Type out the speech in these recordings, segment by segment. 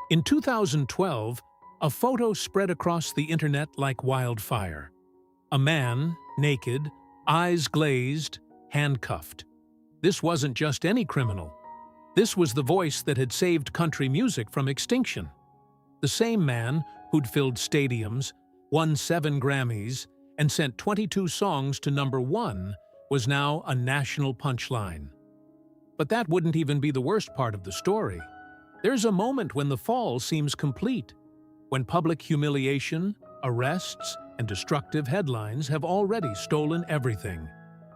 In 2012, a photo spread across the internet like wildfire. A man, naked, eyes glazed, handcuffed. This wasn't just any criminal. This was the voice that had saved country music from extinction. The same man who'd filled stadiums, won 7 Grammys, and sent 22 songs to #1 was now a national punchline. But that wouldn't even be the worst part of the story. There's a moment when the fall seems complete, when public humiliation, arrests, and destructive headlines have already stolen everything: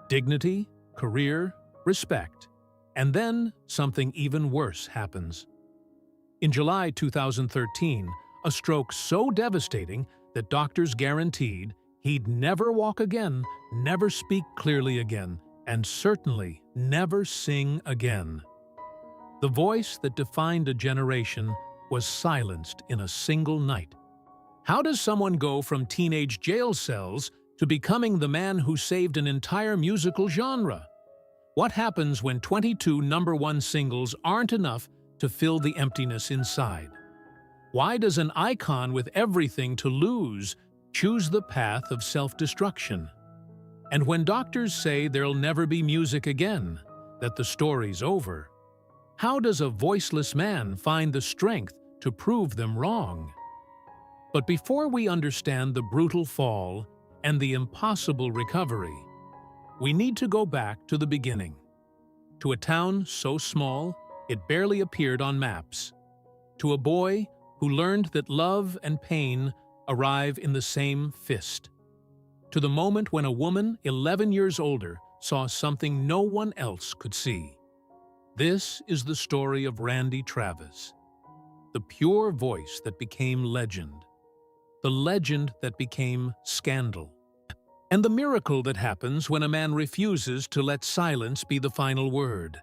dignity, career, respect. And then something even worse happens. In July 2013, a stroke so devastating that doctors guaranteed he'd never walk again, never speak clearly again, and certainly never sing again. The voice that defined a generation was silenced in a single night. How does someone go from teenage jail cells to becoming the man who saved an entire musical genre? What happens when 22 #1 singles aren't enough to fill the emptiness inside? Why does an icon with everything to lose choose the path of self-destruction? And when doctors say there'll never be music again, that the story's over, how does a voiceless man find the strength to prove them wrong? But before we understand the brutal fall and the impossible recovery, we need to go back to the beginning, to a town so small it barely appeared on maps, to a boy who learned that love and pain arrive in the same fist, to the moment when a woman 11 years older saw something no one else could see. This is the story of Randy Travis, the pure voice that became legend, the legend that became scandal, and the miracle that happens when a man refuses to let silence be the final word.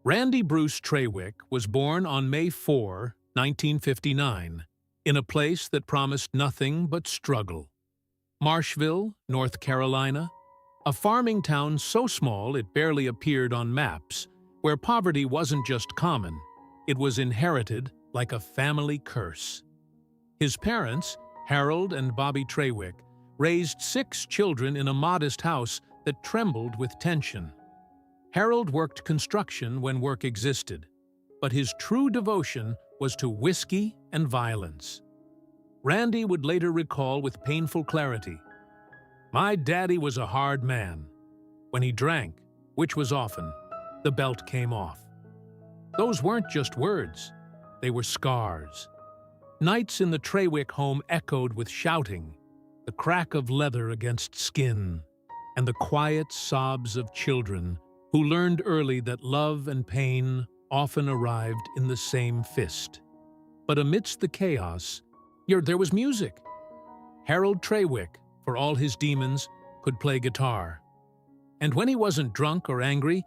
Randy Bruce Trawick was born on May 4, 1959, in a place that promised nothing but struggle. Marshville, North Carolina, a farming town so small it barely appeared on maps, where poverty wasn't just common, it was inherited like a family curse. His parents, Harold and Bobby Trawick, raised 6 children in a modest house that trembled with tension. Harold worked construction when work existed, but his true devotion was to whiskey and violence. Randy would later recall with painful clarity, "My daddy was a hard man. When he drank, which was often, the belt came off." Those weren't just words, they were scars. Nights in the Trawick home echoed with shouting, the crack of leather against skin, and the quiet sobs of children who learned early that love and pain often arrived in the same fist. But amidst the chaos, there was music. Harold Trawick, for all his demons, could play guitar. And when he wasn't drunk or angry,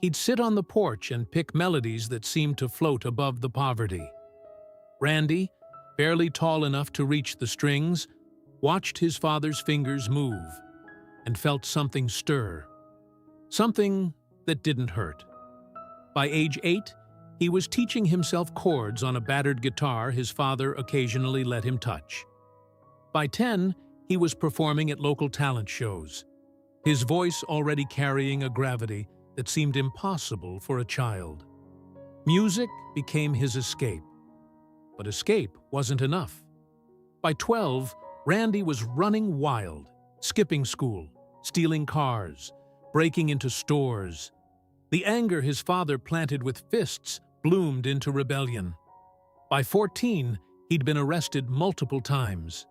he'd sit on the porch and pick melodies that seemed to float above the poverty. Randy, barely tall enough to reach the strings, watched his father's fingers move and felt something stir. Something that didn't hurt. By age 8, he was teaching himself chords on a battered guitar his father occasionally let him touch. By 10, he was performing at local talent shows, his voice already carrying a gravity that seemed impossible for a child. Music became his escape. But escape wasn't enough. By 12, Randy was running wild, skipping school, stealing cars, breaking into stores. The anger his father planted with fists bloomed into rebellion. By 14, he'd been arrested multiple times.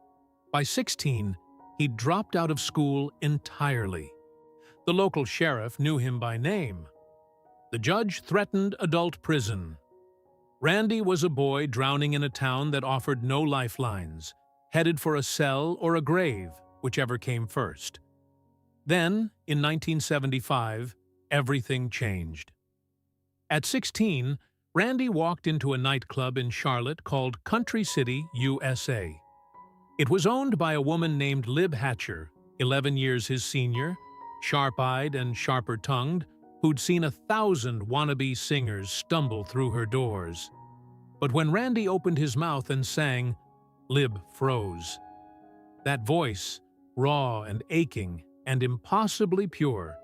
By 16, he'd dropped out of school entirely. The local sheriff knew him by name. The judge threatened adult prison. Randy was a boy drowning in a town that offered no lifelines, headed for a cell or a grave, whichever came first. Then, in 1975, everything changed. At 16, Randy walked into a nightclub in Charlotte called Country City, USA. It was owned by a woman named Lib Hatcher, 11 years his senior, sharp-eyed and sharper-tongued, who'd seen 1,000 wannabe singers stumble through her doors. But when Randy opened his mouth and sang, Lib froze. That voice, raw and aching and impossibly pure,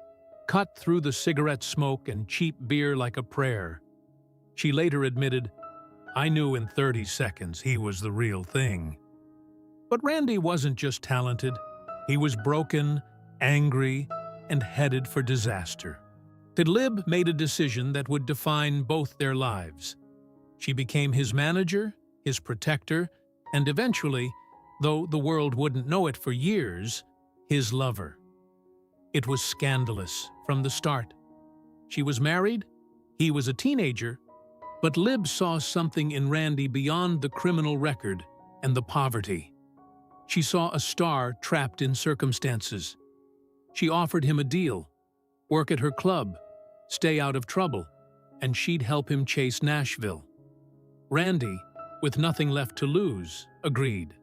cut through the cigarette smoke and cheap beer like a prayer. She later admitted, "I knew in 30 seconds he was the real thing." But Randy wasn't just talented. He was broken, angry, and headed for disaster. Lib made a decision that would define both their lives. She became his manager, his protector, and eventually, though the world wouldn't know it for years, his lover. It was scandalous from the start. She was married, he was a teenager, but Lib saw something in Randy beyond the criminal record and the poverty. She saw a star trapped in circumstances. She offered him a deal: work at her club, stay out of trouble, and she'd help him chase Nashville. Randy, with nothing left to lose, agreed.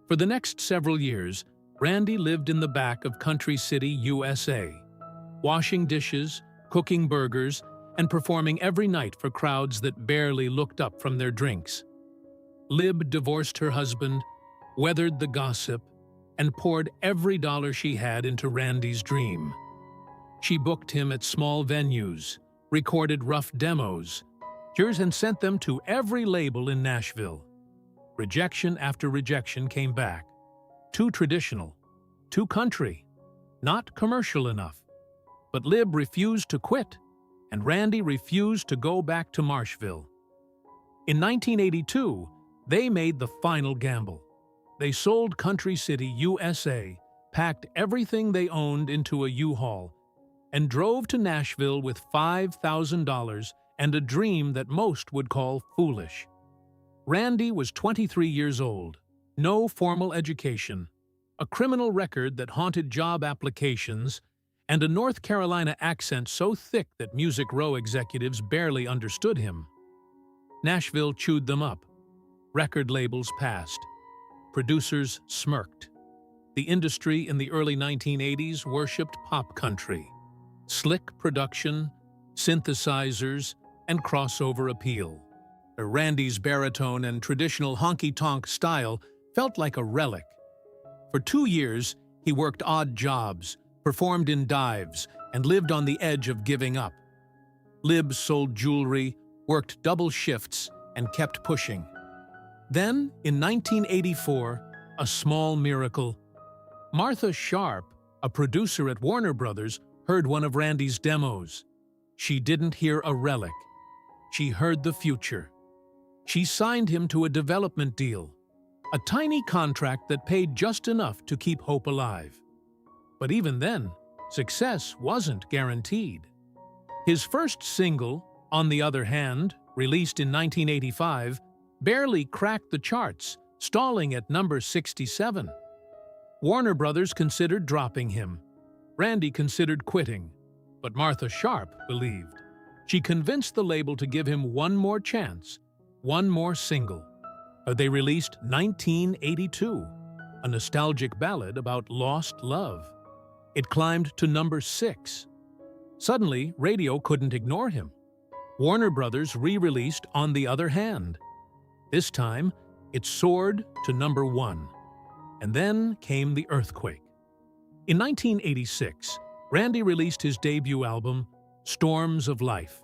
For the next several years, Randy lived in the back of Country City, USA, washing dishes, cooking burgers, and performing every night for crowds that barely looked up from their drinks. Lib divorced her husband, weathered the gossip, and poured every dollar she had into Randy's dream. She booked him at small venues, recorded rough demos, and sent them to every label in Nashville. Rejection after rejection came back. Too traditional, too country, not commercial enough. But Lib refused to quit, and Randy refused to go back to Marshville. In 1982, they made the final gamble. They sold Country City, USA, packed everything they owned into a U-Haul, and drove to Nashville with $5,000 and a dream that most would call foolish. Randy was 23 years old, no formal education, a criminal record that haunted job applications, and a North Carolina accent so thick that Music Row executives barely understood him. Nashville chewed them up. Record labels passed. Producers smirked. The industry in the early 1980s worshipped pop country. Slick production, synthesizers, and crossover appeal. Randy's baritone and traditional honky-tonk style felt like a relic. For 2 years, he worked odd jobs, performed in dives, and lived on the edge of giving up. Lib sold jewelry, worked double shifts, and kept pushing. Then, in 1984, a small miracle. Martha Sharp, a producer at Warner Brothers, heard one of Randy's demos. She didn't hear a relic. She heard the future. She signed him to a development deal, a tiny contract that paid just enough to keep hope alive. But even then, success wasn't guaranteed. His first single, On the Other Hand, released in 1985, barely cracked the charts, stalling at number 67. Warner Brothers considered dropping him. Randy considered quitting, but Martha Sharp believed. She convinced the label to give him one more chance, one more single. They released 1982, a nostalgic ballad about lost love. It climbed to number 6. Suddenly, radio couldn't ignore him. Warner Brothers re-released On the Other Hand. This time, it soared to number 1. And then came the earthquake. In 1986, Randy released his debut album, Storms of Life.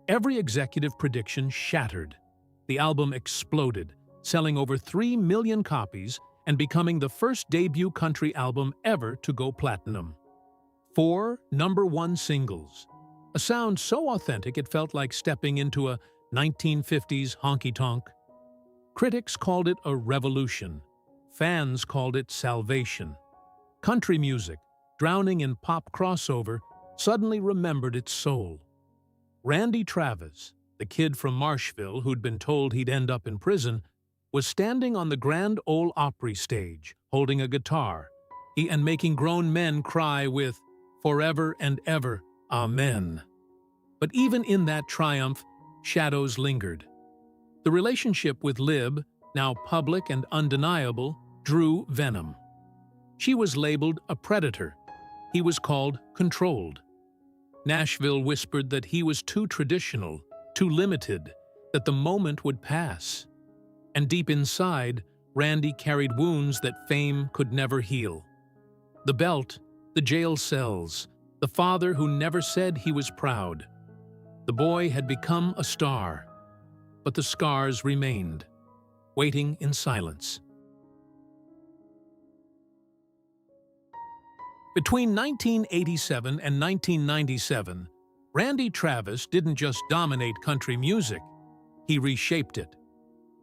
Every executive prediction shattered. The album exploded, selling over 3 million copies and becoming the first debut country album ever to go platinum. 4 number-1 singles, a sound so authentic it felt like stepping into a 1950s honky-tonk. Critics called it a revolution. Fans called it salvation. Country music, drowning in pop crossover, suddenly remembered its soul. Randy Travis, the kid from Marshville who'd been told he'd end up in prison, was standing on the Grand Ole Opry stage, holding a guitar, and making grown men cry with "Forever and Ever, Amen." But even in that triumph, shadows lingered. The relationship with Lib, now public and undeniable, drew venom. She was labeled a predator. He was called controlled. Nashville whispered that he was too traditional, too limited, that the moment would pass. And deep inside, Randy carried wounds that fame could never heal. The belt, the jail cells, the father who never said he was proud. The boy had become a star, but the scars remained, waiting in silence. Between 1987 and 1997, Randy Travis didn't just dominate country music, he reshaped it.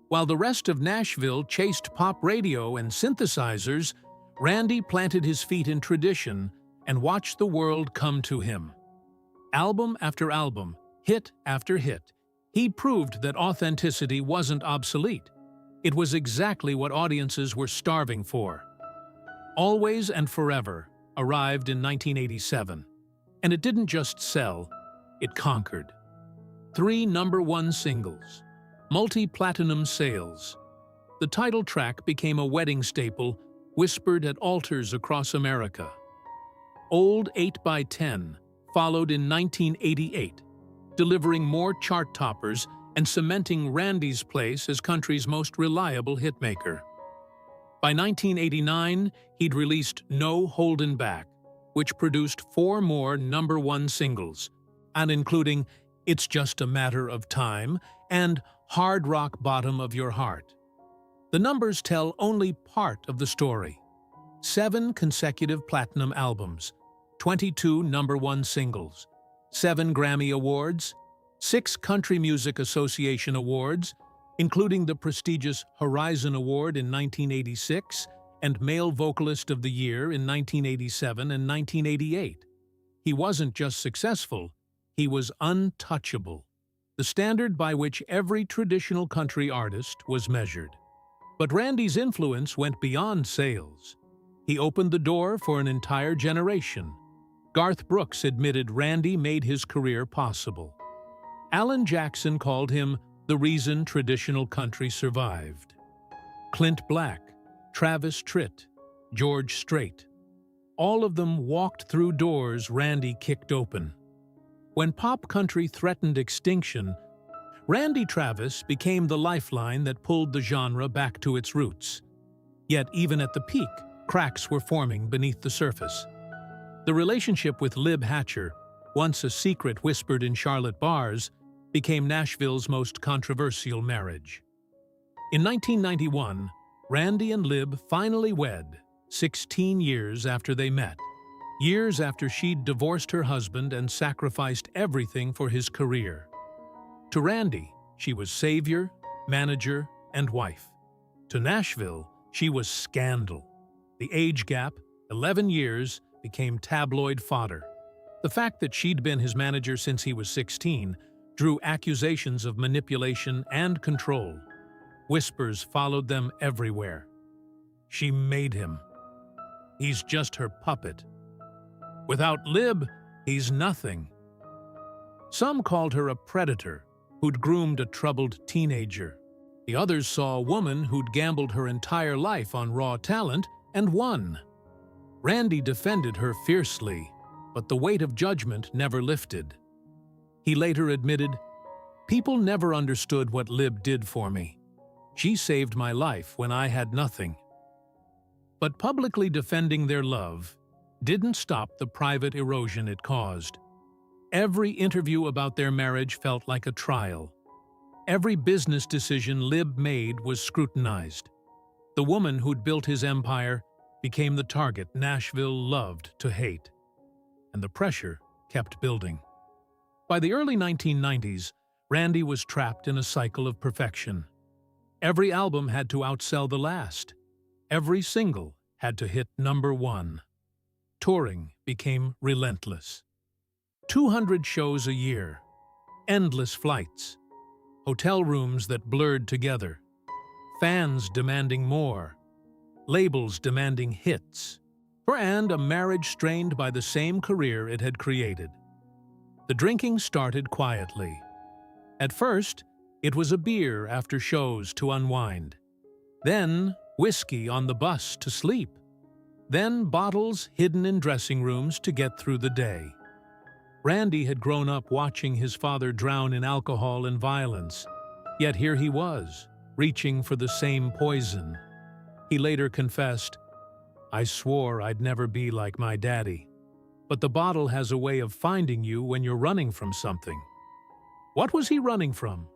While the rest of Nashville chased pop radio and synthesizers, Randy planted his feet in tradition and watched the world come to him. Album after album, hit after hit, he proved that authenticity wasn't obsolete. It was exactly what audiences were starving for. Always and Forever arrived in 1987, and it didn't just sell, it conquered. 3 #1 singles, multi-platinum sales. The title track became a wedding staple, whispered at altars across America. Old 8x10 followed in 1988, delivering more chart toppers and cementing Randy's place as country's most reliable hitmaker. By 1989, he'd released No Holdin' Back, which produced 4 more #1 singles, and including It's Just a Matter of Time and Hard Rock Bottom of Your Heart. The numbers tell only part of the story. 7 consecutive platinum albums, 22 #1 singles, 7 Grammy Awards, 6 Country Music Association Awards, including the prestigious Horizon Award in 1986 and Male Vocalist of the Year in 1987 and 1988. He wasn't just successful, he was untouchable, the standard by which every traditional country artist was measured. But Randy's influence went beyond sales. He opened the door for an entire generation. Garth Brooks admitted Randy made his career possible. Alan Jackson called him the reason traditional country survived. Clint Black, Travis Tritt, George Strait. All of them walked through doors Randy kicked open. When pop country threatened extinction, Randy Travis became the lifeline that pulled the genre back to its roots. Yet even at the peak, cracks were forming beneath the surface. The relationship with Lib Hatcher, once a secret whispered in Charlotte bars, became Nashville's most controversial marriage. In 1991, Randy and Lib finally wed, 16 years after they met, years after she'd divorced her husband and sacrificed everything for his career. To Randy, she was savior, manager, and wife. To Nashville, she was scandal. The age gap, 11 years, became tabloid fodder. The fact that she'd been his manager since he was 16 drew accusations of manipulation and control. Whispers followed them everywhere. She made him. He's just her puppet. Without Lib, he's nothing. Some called her a predator who'd groomed a troubled teenager. The others saw a woman who'd gambled her entire life on raw talent and won. Randy defended her fiercely, but the weight of judgment never lifted. He later admitted, "People never understood what Lib did for me. She saved my life when I had nothing." But publicly defending their love didn't stop the private erosion it caused. Every interview about their marriage felt like a trial. Every business decision Lib made was scrutinized. The woman who'd built his empire became the target Nashville loved to hate. And the pressure kept building. By the early 1990s, Randy was trapped in a cycle of perfection. Every album had to outsell the last. Every single had to hit #1. Touring became relentless. 200 shows a year, endless flights, hotel rooms that blurred together, fans demanding more, labels demanding hits, and a marriage strained by the same career it had created. The drinking started quietly. At first, it was a beer after shows to unwind. Then, whiskey on the bus to sleep. Then, bottles hidden in dressing rooms to get through the day. Randy had grown up watching his father drown in alcohol and violence, yet here he was, reaching for the same poison. He later confessed, "I swore I'd never be like my daddy. But the bottle has a way of finding you when you're running from something." What was he running from?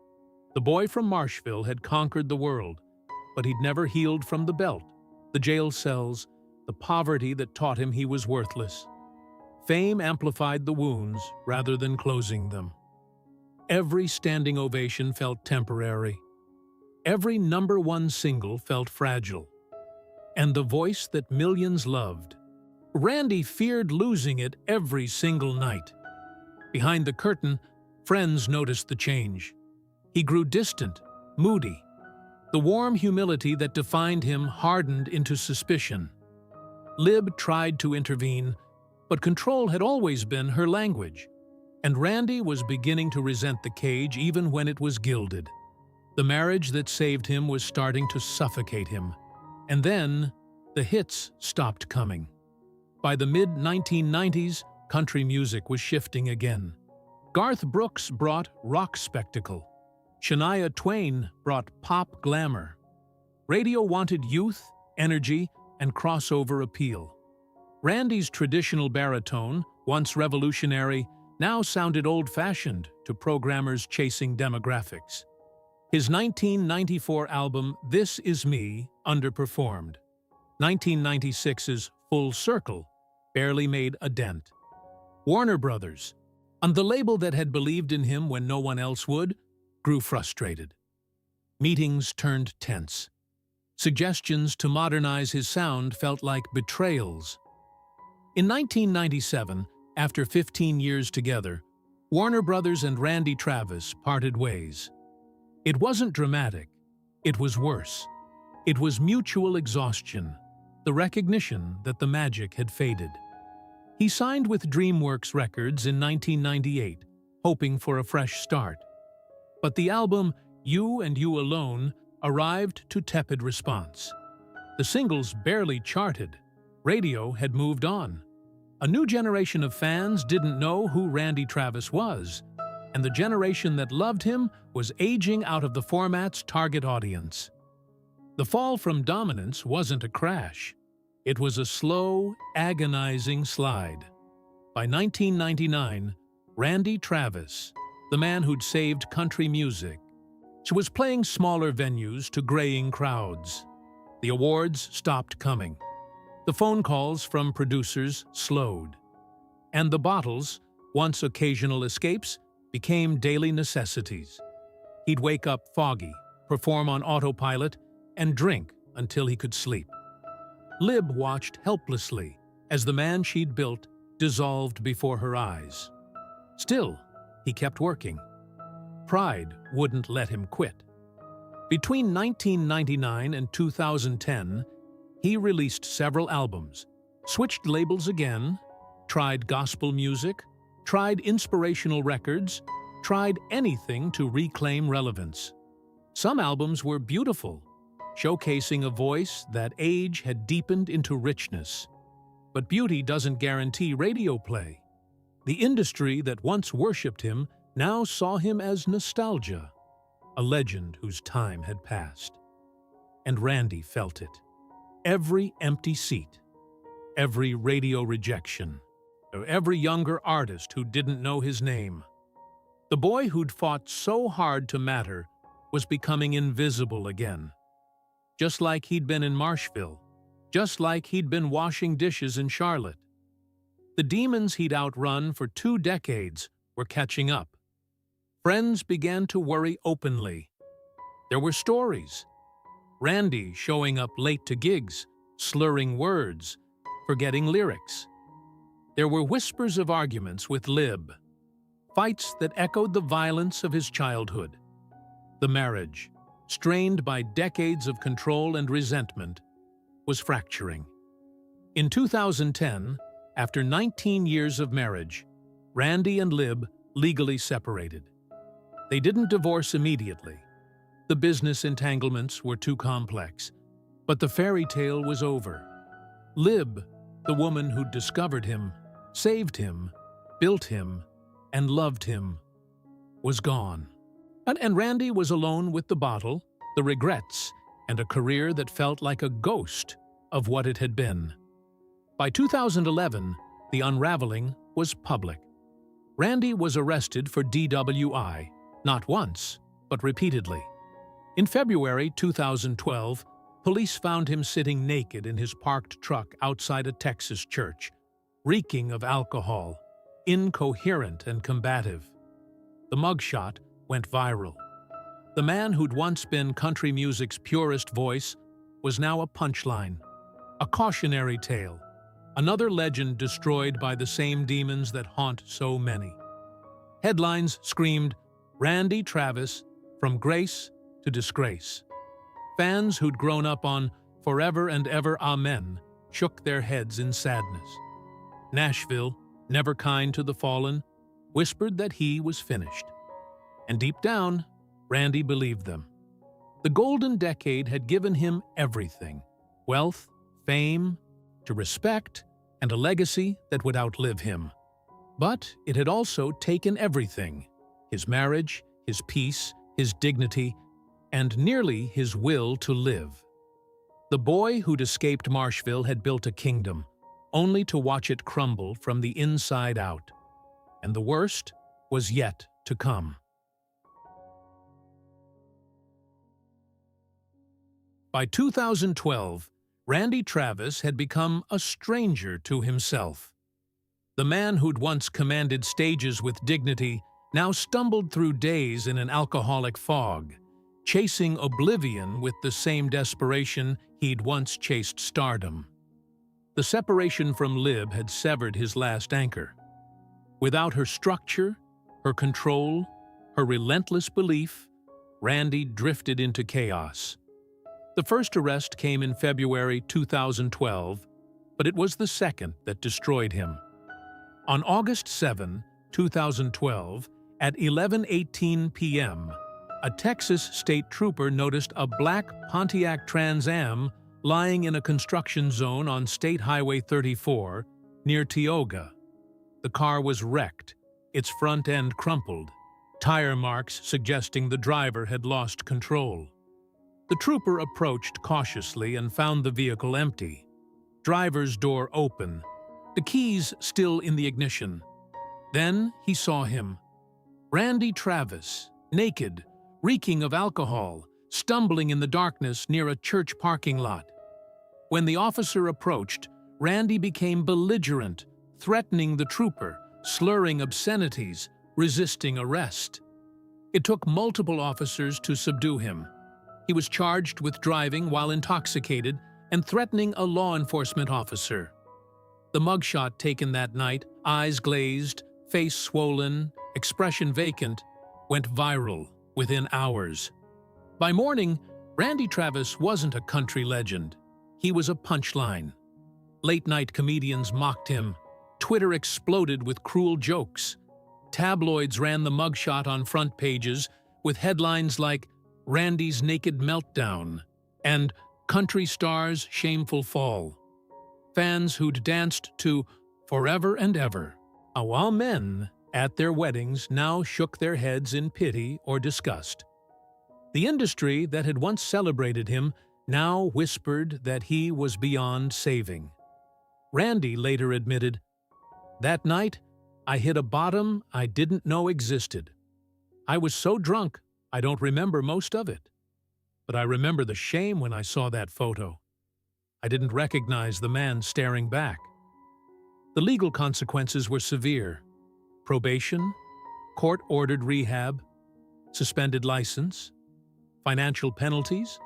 The boy from Marshville had conquered the world, but he'd never healed from the belt, the jail cells, the poverty that taught him he was worthless. Fame amplified the wounds rather than closing them. Every standing ovation felt temporary. Every #1 single felt fragile. And the voice that millions loved, Randy feared losing it every single night. Behind the curtain, friends noticed the change. He grew distant, moody. The warm humility that defined him hardened into suspicion. Lib tried to intervene, but control had always been her language, and Randy was beginning to resent the cage even when it was gilded. The marriage that saved him was starting to suffocate him. And then, the hits stopped coming. By the mid-1990s, country music was shifting again. Garth Brooks brought rock spectacle. Shania Twain brought pop glamour. Radio wanted youth, energy, and crossover appeal. Randy's traditional baritone, once revolutionary, now sounded old-fashioned to programmers chasing demographics. His 1994 album, This Is Me, underperformed. 1996's Full Circle barely made a dent. Warner Brothers, on the label that had believed in him when no one else would, grew frustrated. Meetings turned tense. Suggestions to modernize his sound felt like betrayals. In 1997, after 15 years together, Warner Brothers and Randy Travis parted ways. It wasn't dramatic. It was worse. It was mutual exhaustion, the recognition that the magic had faded. He signed with DreamWorks Records in 1998, hoping for a fresh start. But the album, You and You Alone, arrived to tepid response. The singles barely charted. Radio had moved on. A new generation of fans didn't know who Randy Travis was, and the generation that loved him was aging out of the format's target audience. The fall from dominance wasn't a crash. It was a slow, agonizing slide. By 1999, Randy Travis, the man who'd saved country music, was playing smaller venues to graying crowds. The awards stopped coming. The phone calls from producers slowed. And the bottles, once occasional escapes, became daily necessities. He'd wake up foggy, perform on autopilot, and drink until he could sleep. Lib watched helplessly as the man she'd built dissolved before her eyes. Still, he kept working. Pride wouldn't let him quit. Between 1999 and 2010, he released several albums, switched labels again, tried gospel music, tried inspirational records, tried anything to reclaim relevance. Some albums were beautiful, showcasing a voice that age had deepened into richness. But beauty doesn't guarantee radio play. The industry that once worshipped him now saw him as nostalgia, a legend whose time had passed. And Randy felt it. Every empty seat, every radio rejection, every younger artist who didn't know his name. The boy who'd fought so hard to matter was becoming invisible again. Just like he'd been in Marshville, just like he'd been washing dishes in Charlotte. The demons he'd outrun for 2 decades were catching up. Friends began to worry openly. There were stories. Randy showing up late to gigs, slurring words, forgetting lyrics. There were whispers of arguments with Lib, fights that echoed the violence of his childhood. The marriage, strained by decades of control and resentment, was fracturing. In 2010, after 19 years of marriage, Randy and Lib legally separated. They didn't divorce immediately. The business entanglements were too complex, but the fairy tale was over. Lib, the woman who discovered him, saved him, built him, and loved him was gone. And Randy was alone with the bottle, the regrets, and a career that felt like a ghost of what it had been. By 2011, the unraveling was public. Randy was arrested for DWI, not once, but repeatedly. In February 2012, police found him sitting naked in his parked truck outside a Texas church, reeking of alcohol, incoherent and combative. The mugshot went viral. The man who'd once been country music's purest voice was now a punchline, a cautionary tale, another legend destroyed by the same demons that haunt so many. Headlines screamed, "Randy Travis, from grace to disgrace." Fans who'd grown up on "Forever and Ever Amen" shook their heads in sadness. Nashville, never kind to the fallen, whispered that he was finished. And deep down, Randy believed them. The golden decade had given him everything: wealth, fame, to respect, and a legacy that would outlive him. But it had also taken everything: his marriage, his peace, his dignity, and nearly his will to live. The boy who'd escaped Marshville had built a kingdom, only to watch it crumble from the inside out. And the worst was yet to come. By 2012, Randy Travis had become a stranger to himself. The man who'd once commanded stages with dignity now stumbled through days in an alcoholic fog, chasing oblivion with the same desperation he'd once chased stardom. The separation from Lib had severed his last anchor. Without her structure, her control, her relentless belief, Randy drifted into chaos. The first arrest came in February 2012, but it was the second that destroyed him. On August 7, 2012, at 11:18 p.m., a Texas state trooper noticed a black Pontiac Trans Am lying in a construction zone on State Highway 34 near Tioga. The car was wrecked, its front end crumpled, tire marks suggesting the driver had lost control. The trooper approached cautiously and found the vehicle empty. Driver's door open, the keys still in the ignition. Then he saw him. Randy Travis, naked, reeking of alcohol, stumbling in the darkness near a church parking lot. When the officer approached, Randy became belligerent, threatening the trooper, slurring obscenities, resisting arrest. It took multiple officers to subdue him. He was charged with driving while intoxicated and threatening a law enforcement officer. The mugshot taken that night, eyes glazed, face swollen, expression vacant, went viral within hours. By morning, Randy Travis wasn't a country legend. He was a punchline. Late-night comedians mocked him. Twitter exploded with cruel jokes. Tabloids ran the mugshot on front pages with headlines like "Randy's Naked Meltdown" and "Country Star's Shameful Fall." Fans who'd danced to "Forever and Ever," while men at their weddings now shook their heads in pity or disgust. The industry that had once celebrated him now whispered that he was beyond saving. Randy later admitted, "That night, I hit a bottom I didn't know existed. I was so drunk, I don't remember most of it. But I remember the shame when I saw that photo. I didn't recognize the man staring back." The legal consequences were severe: probation, court-ordered rehab, suspended license, financial penalties.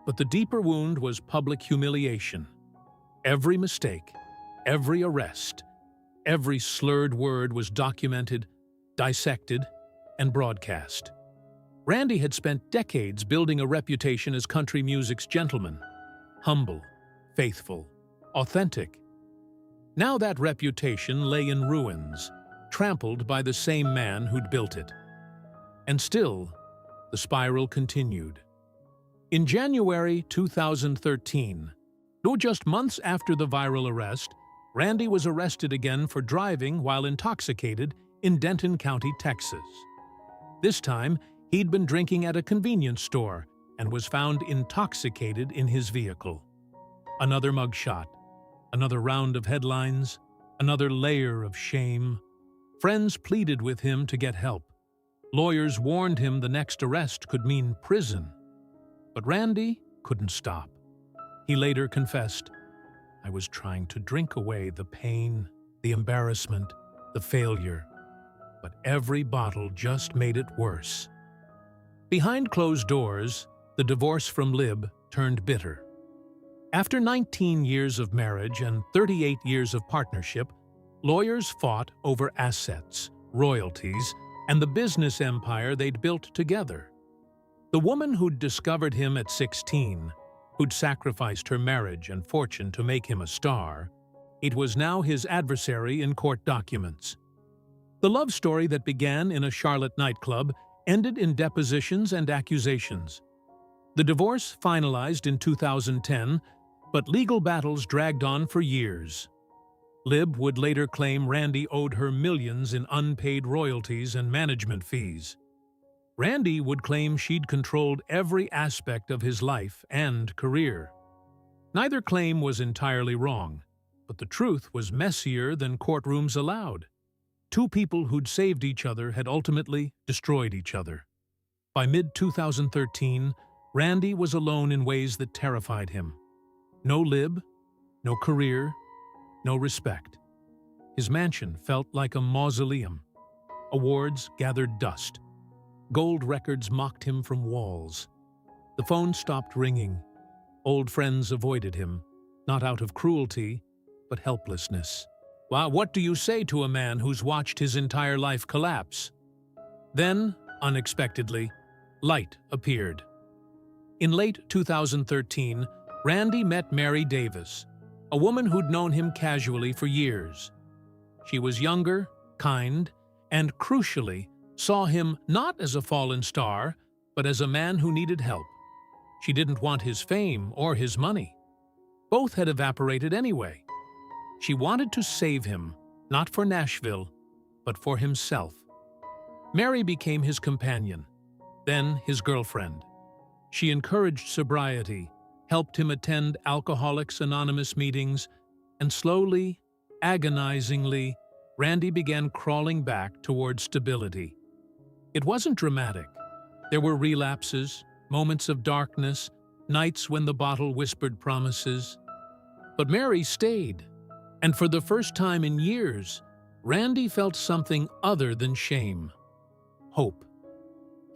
But the deeper wound was public humiliation. Every mistake, every arrest, every slurred word was documented, dissected, and broadcast. Randy had spent decades building a reputation as country music's gentleman, humble, faithful, authentic. Now that reputation lay in ruins, trampled by the same man who'd built it. And still, the spiral continued. In January 2013, though just months after the viral arrest, Randy was arrested again for driving while intoxicated in Denton County, Texas. This time, he'd been drinking at a convenience store and was found intoxicated in his vehicle. Another mugshot, another round of headlines, another layer of shame. Friends pleaded with him to get help. Lawyers warned him the next arrest could mean prison. But Randy couldn't stop. He later confessed, "I was trying to drink away the pain, the embarrassment, the failure. But every bottle just made it worse." Behind closed doors, the divorce from Lib turned bitter. After 19 years of marriage and 38 years of partnership, lawyers fought over assets, royalties, and the business empire they'd built together. The woman who'd discovered him at 16, who'd sacrificed her marriage and fortune to make him a star, it was now his adversary in court documents. The love story that began in a Charlotte nightclub ended in depositions and accusations. The divorce finalized in 2010, but legal battles dragged on for years. Lib would later claim Randy owed her millions in unpaid royalties and management fees. Randy would claim she'd controlled every aspect of his life and career. Neither claim was entirely wrong, but the truth was messier than courtrooms allowed. Two people who'd saved each other had ultimately destroyed each other. By mid-2013, Randy was alone in ways that terrified him. No Lib, no career, no respect. His mansion felt like a mausoleum. Awards gathered dust. Gold records mocked him from walls. The phone stopped ringing. Old friends avoided him, not out of cruelty, but helplessness. "Well, what do you say to a man who's watched his entire life collapse?" Then, unexpectedly, light appeared. In late 2013, Randy met Mary Davis, a woman who'd known him casually for years. She was younger, kind, and crucially, saw him not as a fallen star, but as a man who needed help. She didn't want his fame or his money. Both had evaporated anyway. She wanted to save him, not for Nashville, but for himself. Mary became his companion, then his girlfriend. She encouraged sobriety, helped him attend Alcoholics Anonymous meetings, and slowly, agonizingly, Randy began crawling back toward stability. It wasn't dramatic. There were relapses, moments of darkness, nights when the bottle whispered promises. But Mary stayed, and for the first time in years, Randy felt something other than shame. Hope.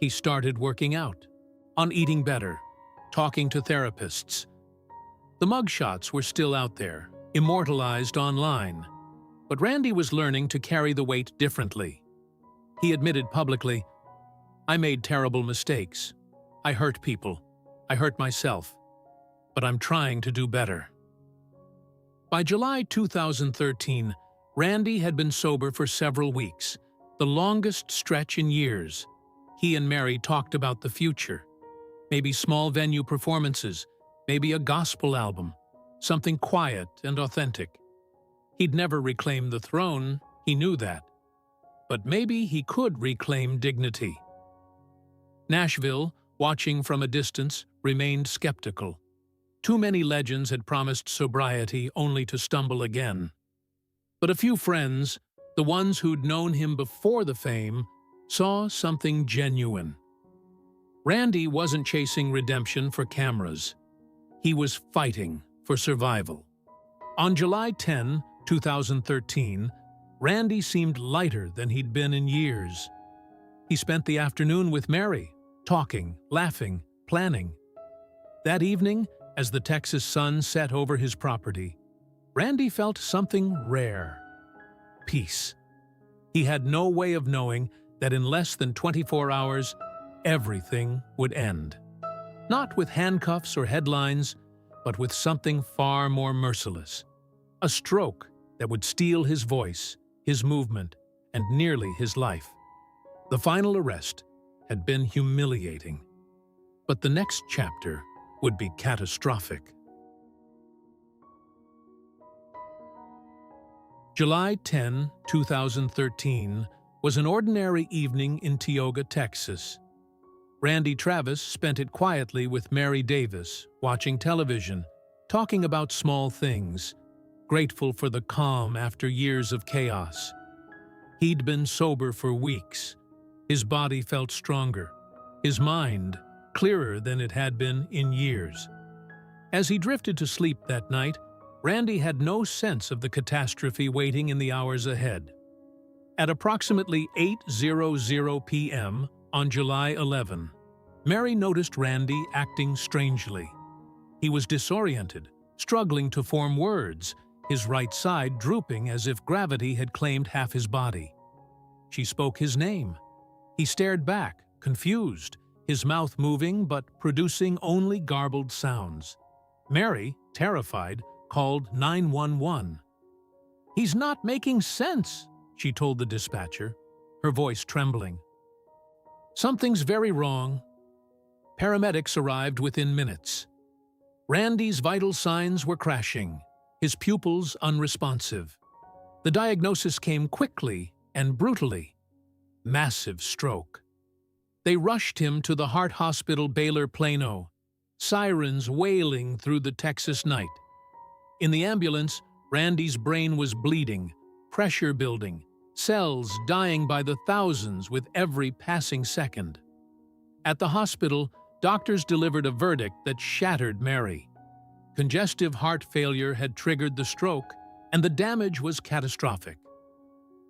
He started working out, on eating better, talking to therapists. The mugshots were still out there, immortalized online, but Randy was learning to carry the weight differently. He admitted publicly, "I made terrible mistakes. I hurt people. I hurt myself. But I'm trying to do better." By July 2013, Randy had been sober for several weeks, the longest stretch in years. He and Mary talked about the future. Maybe small venue performances, maybe a gospel album, something quiet and authentic. He'd never reclaim the throne, he knew that. But maybe he could reclaim dignity. Nashville, watching from a distance, remained skeptical. Too many legends had promised sobriety only to stumble again. But a few friends, the ones who'd known him before the fame, saw something genuine. Randy wasn't chasing redemption for cameras. He was fighting for survival. On July 10, 2013, Randy seemed lighter than he'd been in years. He spent the afternoon with Mary, talking, laughing, planning. That evening, as the Texas sun set over his property, Randy felt something rare. Peace. He had no way of knowing that in less than 24 hours, everything would end. Not with handcuffs or headlines, but with something far more merciless. A stroke that would steal his voice, his movement, and nearly his life. The final arrest had been humiliating, but the next chapter would be catastrophic. July 10, 2013 was an ordinary evening in Tioga, Texas. Randy Travis spent it quietly with Mary Davis, watching television, talking about small things, grateful for the calm after years of chaos. He'd been sober for weeks. His body felt stronger, his mind clearer than it had been in years. As he drifted to sleep that night, Randy had no sense of the catastrophe waiting in the hours ahead. At approximately 8:00 p.m. on July 11, Mary noticed Randy acting strangely. He was disoriented, struggling to form words, his right side drooping as if gravity had claimed half his body. She spoke his name. He stared back, confused, his mouth moving but producing only garbled sounds. Mary, terrified, called 911. "He's not making sense," she told the dispatcher, her voice trembling. "Something's very wrong." Paramedics arrived within minutes. Randy's vital signs were crashing, his pupils unresponsive. The diagnosis came quickly and brutally: massive stroke. They rushed him to the Heart Hospital Baylor Plano, sirens wailing through the Texas night. In the ambulance, Randy's brain was bleeding, pressure building, cells dying by the thousands with every passing second. At the hospital, doctors delivered a verdict that shattered Mary. Congestive heart failure had triggered the stroke, and the damage was catastrophic.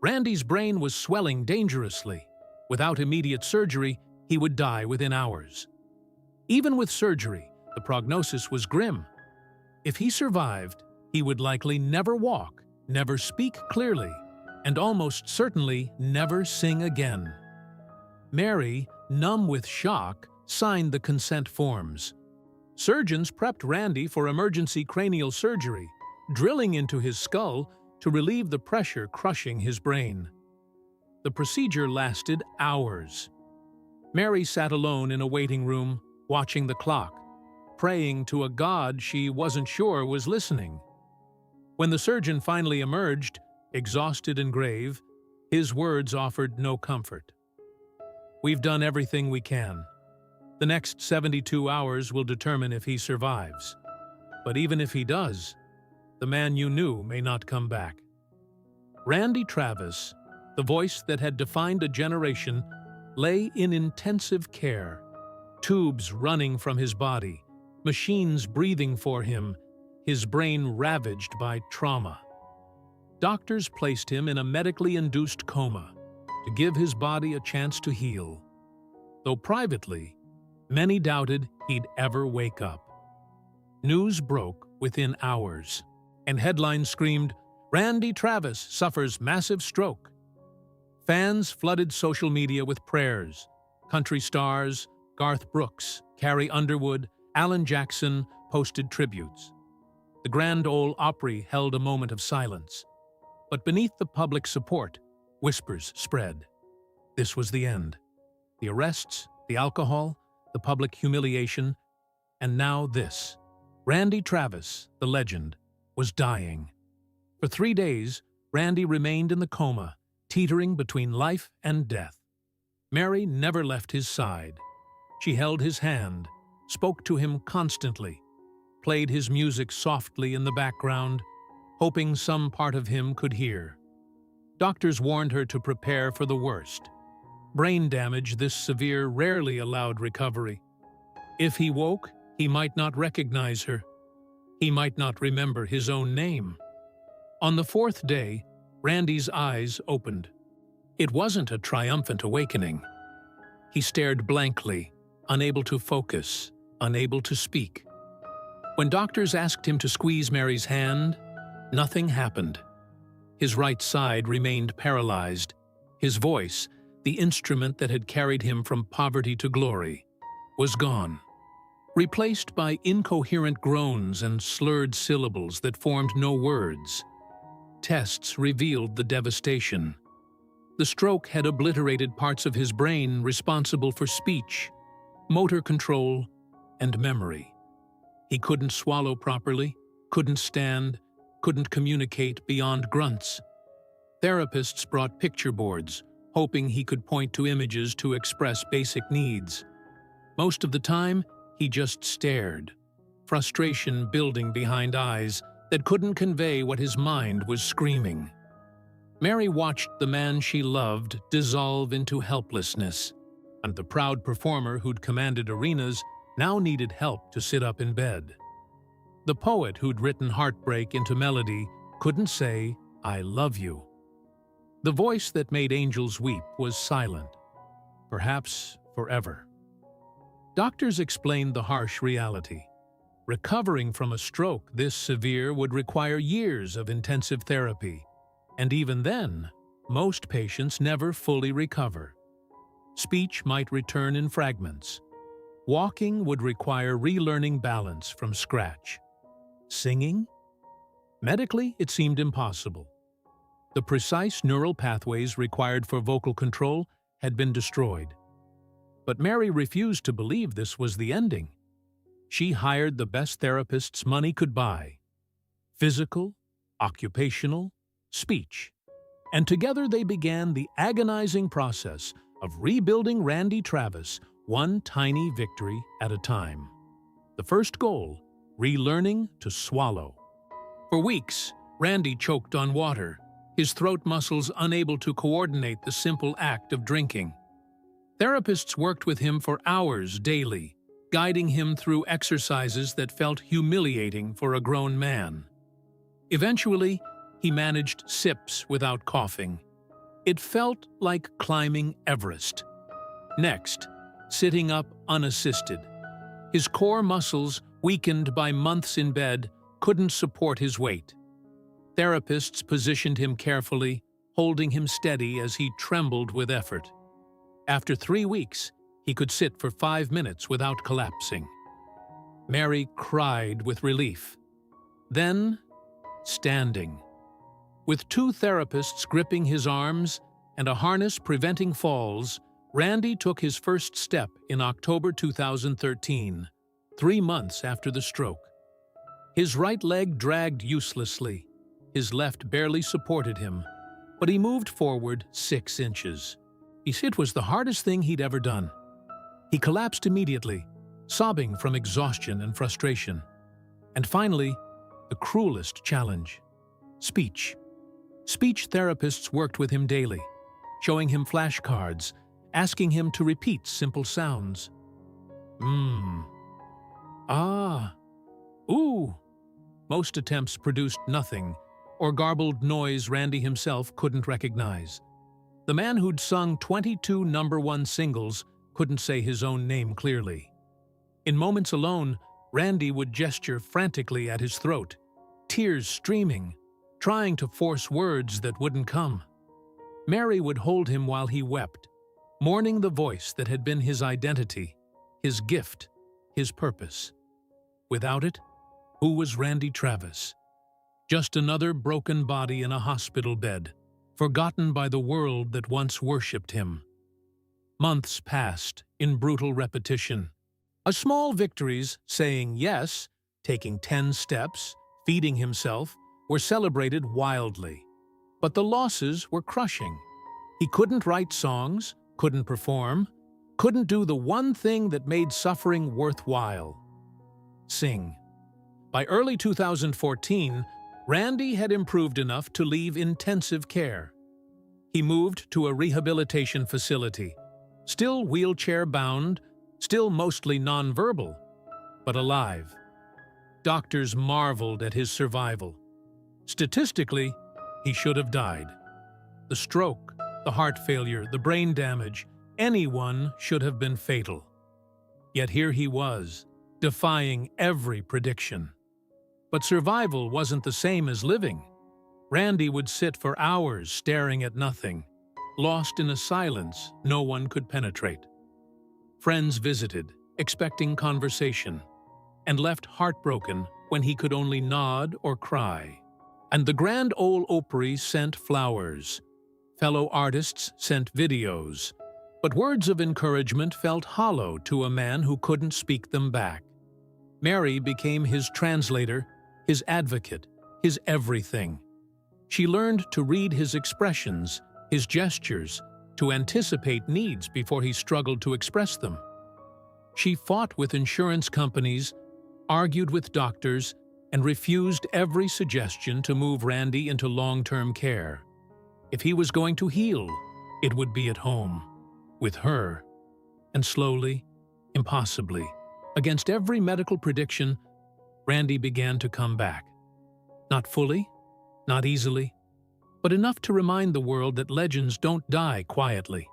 Randy's brain was swelling dangerously. Without immediate surgery, he would die within hours. Even with surgery, the prognosis was grim. If he survived, he would likely never walk, never speak clearly, and almost certainly never sing again. Mary, numb with shock, signed the consent forms. Surgeons prepped Randy for emergency cranial surgery, drilling into his skull to relieve the pressure crushing his brain. The procedure lasted hours. Mary sat alone in a waiting room, watching the clock, praying to a God she wasn't sure was listening. When the surgeon finally emerged, exhausted and grave, his words offered no comfort. "We've done everything we can. The next 72 hours will determine if he survives. But even if he does, the man you knew may not come back." Randy Travis, the voice that had defined a generation, lay in intensive care, tubes running from his body, machines breathing for him, his brain ravaged by trauma. Doctors placed him in a medically induced coma to give his body a chance to heal. Though privately, many doubted he'd ever wake up. News broke within hours, and headlines screamed, "Randy Travis suffers massive stroke." Fans flooded social media with prayers. Country stars, Garth Brooks, Carrie Underwood, Alan Jackson posted tributes. The Grand Ole Opry held a moment of silence. But beneath the public support, whispers spread. This was the end. The arrests, the alcohol, the public humiliation, and now this. Randy Travis, the legend, was dying. For 3 days, Randy remained in the coma, teetering between life and death. Mary never left his side. She held his hand, spoke to him constantly, played his music softly in the background, hoping some part of him could hear. Doctors warned her to prepare for the worst. Brain damage this severe rarely allowed recovery. If he woke, he might not recognize her. He might not remember his own name. On the 4th day, Randy's eyes opened. It wasn't a triumphant awakening. He stared blankly, unable to focus, unable to speak. When doctors asked him to squeeze Mary's hand, nothing happened. His right side remained paralyzed. His voice, the instrument that had carried him from poverty to glory, was gone, replaced by incoherent groans and slurred syllables that formed no words. Tests revealed the devastation. The stroke had obliterated parts of his brain responsible for speech, motor control, and memory. He couldn't swallow properly, couldn't stand, couldn't communicate beyond grunts. Therapists brought picture boards, hoping he could point to images to express basic needs. Most of the time, he just stared, frustration building behind eyes that couldn't convey what his mind was screaming. Mary watched the man she loved dissolve into helplessness, and the proud performer who'd commanded arenas now needed help to sit up in bed. The poet who'd written heartbreak into melody couldn't say, "I love you." The voice that made angels weep was silent, perhaps forever. Doctors explained the harsh reality. Recovering from a stroke this severe would require years of intensive therapy, and even then, most patients never fully recover. Speech might return in fragments. Walking would require relearning balance from scratch. Singing? Medically, it seemed impossible. The precise neural pathways required for vocal control had been destroyed. But Mary refused to believe this was the ending. She hired the best therapists money could buy: physical, occupational, speech. And together they began the agonizing process of rebuilding Randy Travis one tiny victory at a time. The first goal, relearning to swallow. For weeks, Randy choked on water, his throat muscles unable to coordinate the simple act of drinking. Therapists worked with him for hours daily, guiding him through exercises that felt humiliating for a grown man. Eventually, he managed sips without coughing. It felt like climbing Everest. Next, sitting up unassisted. His core muscles, weakened by months in bed, couldn't support his weight. Therapists positioned him carefully, holding him steady as he trembled with effort. After 3 weeks, he could sit for 5 minutes without collapsing. Mary cried with relief. Then, standing. With 2 therapists gripping his arms and a harness preventing falls, Randy took his first step in October 2013, 3 months after the stroke. His right leg dragged uselessly. His left barely supported him, but he moved forward 6 inches. It was the hardest thing he'd ever done. He collapsed immediately, sobbing from exhaustion and frustration. And finally, the cruelest challenge: speech. Speech therapists worked with him daily, showing him flashcards, asking him to repeat simple sounds. Ah, ooh. Most attempts produced nothing, or garbled noise Randy himself couldn't recognize. The man who'd sung 22 #1 singles couldn't say his own name clearly. In moments alone, Randy would gesture frantically at his throat, tears streaming, trying to force words that wouldn't come. Mary would hold him while he wept, mourning the voice that had been his identity, his gift, his purpose. Without it, who was Randy Travis? Just another broken body in a hospital bed, forgotten by the world that once worshipped him. Months passed in brutal repetition. Small victories, saying yes, taking 10 steps, feeding himself, were celebrated wildly. But the losses were crushing. He couldn't write songs, couldn't perform, couldn't do the one thing that made suffering worthwhile: sing. By early 2014, Randy had improved enough to leave intensive care. He moved to a rehabilitation facility, still wheelchair-bound, still mostly nonverbal, but alive. Doctors marveled at his survival. Statistically, he should have died. The stroke, the heart failure, the brain damage, anyone should have been fatal. Yet here he was, defying every prediction. But survival wasn't the same as living. Randy would sit for hours staring at nothing, lost in a silence no one could penetrate. Friends visited, expecting conversation, and left heartbroken when he could only nod or cry. And the Grand Ole Opry sent flowers. Fellow artists sent videos. But words of encouragement felt hollow to a man who couldn't speak them back. Mary became his translator, his advocate, his everything. She learned to read his expressions, his gestures, to anticipate needs before he struggled to express them. She fought with insurance companies, argued with doctors, and refused every suggestion to move Randy into long-term care. If he was going to heal, it would be at home, with her. And slowly, impossibly, against every medical prediction, Randy began to come back. Not fully, not easily, but enough to remind the world that legends don't die quietly.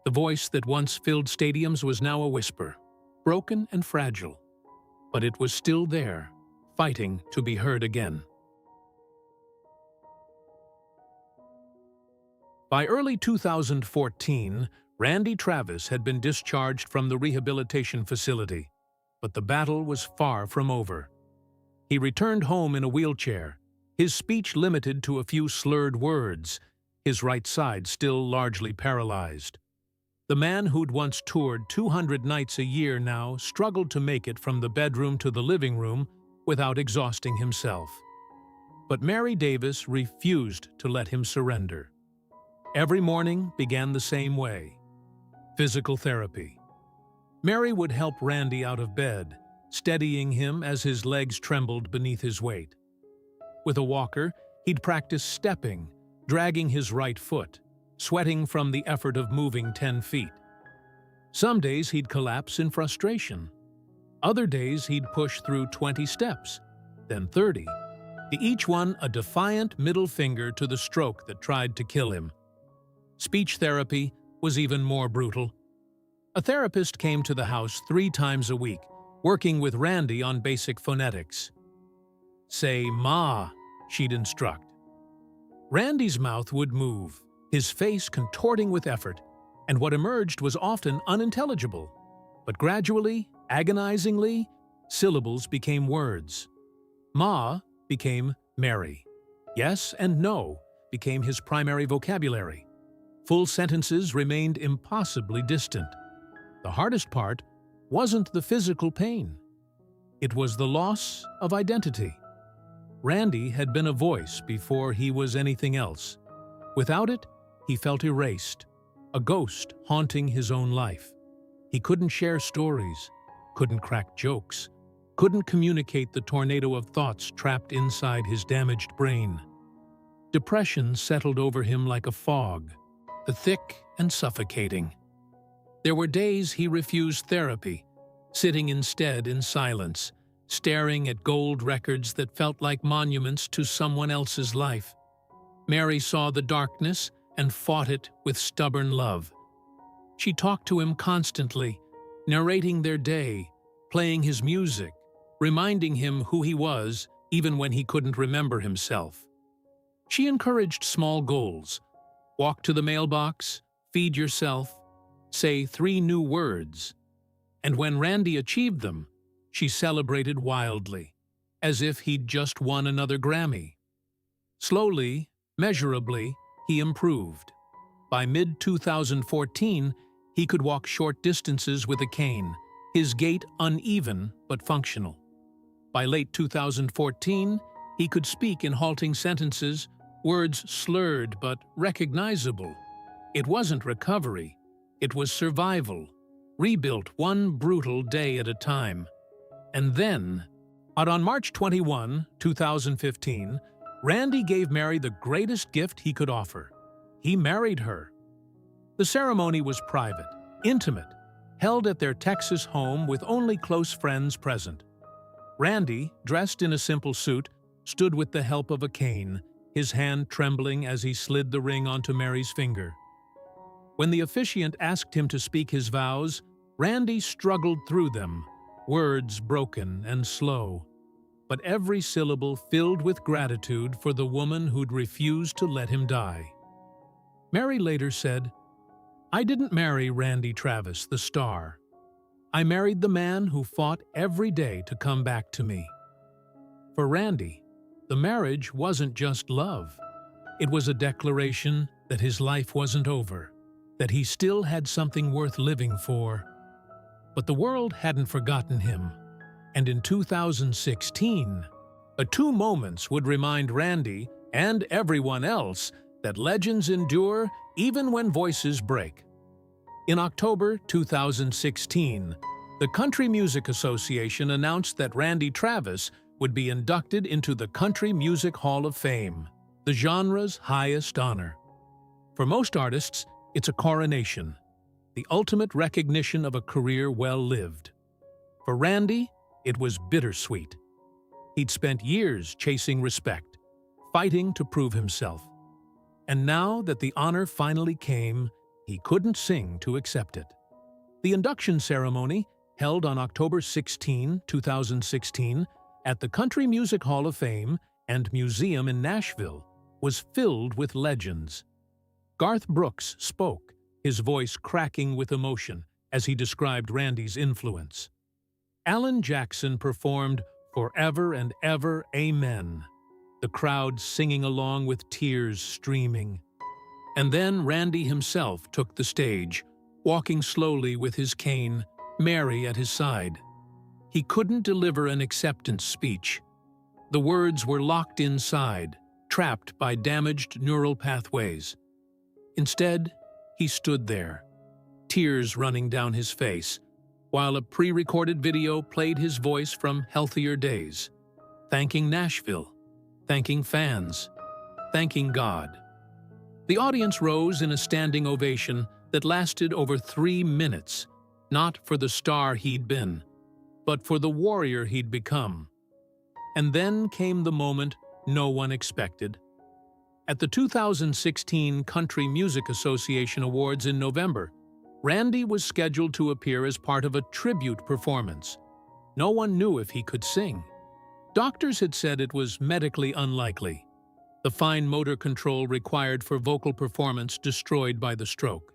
The voice that once filled stadiums was now a whisper, broken and fragile, but it was still there, fighting to be heard again. By early 2014, Randy Travis had been discharged from the rehabilitation facility, but the battle was far from over. He returned home in a wheelchair, his speech limited to a few slurred words, his right side still largely paralyzed. The man who'd once toured 200 nights a year now struggled to make it from the bedroom to the living room without exhausting himself. But Mary Davis refused to let him surrender. Every morning began the same way: physical therapy. Mary would help Randy out of bed, steadying him as his legs trembled beneath his weight. With a walker, he'd practice stepping, dragging his right foot, sweating from the effort of moving 10 feet. Some days he'd collapse in frustration. Other days he'd push through 20 steps, then 30, to each one a defiant middle finger to the stroke that tried to kill him. Speech therapy was even more brutal. A therapist came to the house 3 times a week, working with Randy on basic phonetics. "Say ma," she'd instruct. Randy's mouth would move, his face contorting with effort, and what emerged was often unintelligible. But gradually, agonizingly, syllables became words. Ma became Mary. Yes and no became his primary vocabulary. Full sentences remained impossibly distant. The hardest part wasn't the physical pain. It was the loss of identity. Randy had been a voice before he was anything else. Without it, he felt erased, a ghost haunting his own life. He couldn't share stories, couldn't crack jokes, couldn't communicate the tornado of thoughts trapped inside his damaged brain. Depression settled over him like a fog, the thick and suffocating. There were days he refused therapy, sitting instead in silence, staring at gold records that felt like monuments to someone else's life. Mary saw the darkness and fought it with stubborn love. She talked to him constantly, narrating their day, playing his music, reminding him who he was even when he couldn't remember himself. She encouraged small goals: walk to the mailbox, feed yourself, say 3 new words. And when Randy achieved them, she celebrated wildly, as if he'd just won another Grammy. Slowly, measurably, he improved. By mid-2014, he could walk short distances with a cane, his gait uneven but functional. By late 2014, he could speak in halting sentences, words slurred but recognizable. It wasn't recovery, it was survival, rebuilt one brutal day at a time. And then, on March 21, 2015, Randy gave Mary the greatest gift he could offer. He married her. The ceremony was private, intimate, held at their Texas home with only close friends present. Randy, dressed in a simple suit, stood with the help of a cane, his hand trembling as he slid the ring onto Mary's finger. When the officiant asked him to speak his vows, Randy struggled through them, words broken and slow, but every syllable filled with gratitude for the woman who'd refused to let him die. Mary later said, "I didn't marry Randy Travis, the star. I married the man who fought every day to come back to me." For Randy, the marriage wasn't just love. It was a declaration that his life wasn't over, that he still had something worth living for. But the world hadn't forgotten him, and in 2016, 2 moments would remind Randy and everyone else that legends endure even when voices break. In October 2016, the Country Music Association announced that Randy Travis would be inducted into the Country Music Hall of Fame, the genre's highest honor. For most artists, it's a coronation, the ultimate recognition of a career well lived. For Randy, it was bittersweet. He'd spent years chasing respect, fighting to prove himself. And now that the honor finally came, he couldn't sing to accept it. The induction ceremony, held on October 16, 2016, at the Country Music Hall of Fame and Museum in Nashville, was filled with legends. Garth Brooks spoke, his voice cracking with emotion as he described Randy's influence. Alan Jackson performed "Forever and Ever, Amen," the crowd singing along with tears streaming. And then Randy himself took the stage, walking slowly with his cane, Mary at his side. He couldn't deliver an acceptance speech. The words were locked inside, trapped by damaged neural pathways. Instead, he stood there, tears running down his face, while a pre-recorded video played his voice from healthier days, thanking Nashville, thanking fans, thanking God. The audience rose in a standing ovation that lasted over 3 minutes, not for the star he'd been, but for the warrior he'd become. And then came the moment no one expected. At the 2016 Country Music Association Awards in November, Randy was scheduled to appear as part of a tribute performance. No one knew if he could sing. Doctors had said it was medically unlikely, the fine motor control required for vocal performance destroyed by the stroke.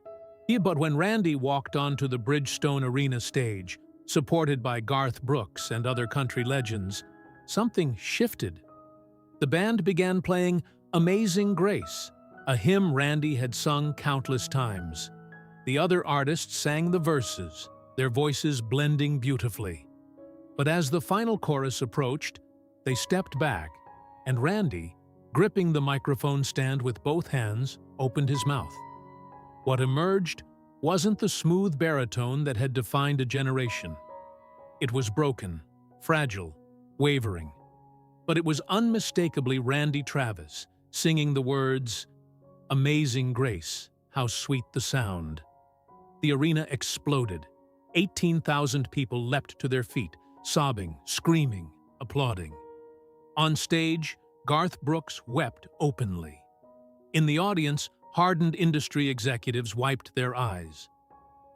But when Randy walked onto the Bridgestone Arena stage, supported by Garth Brooks and other country legends, something shifted. The band began playing "Amazing Grace," a hymn Randy had sung countless times. The other artists sang the verses, their voices blending beautifully. But as the final chorus approached, they stepped back, and Randy, gripping the microphone stand with both hands, opened his mouth. What emerged wasn't the smooth baritone that had defined a generation. It was broken, fragile, wavering. But it was unmistakably Randy Travis, singing the words, "Amazing Grace, how sweet the sound." The arena exploded. 18,000 people leapt to their feet, sobbing, screaming, applauding. On stage, Garth Brooks wept openly. In the audience, hardened industry executives wiped their eyes.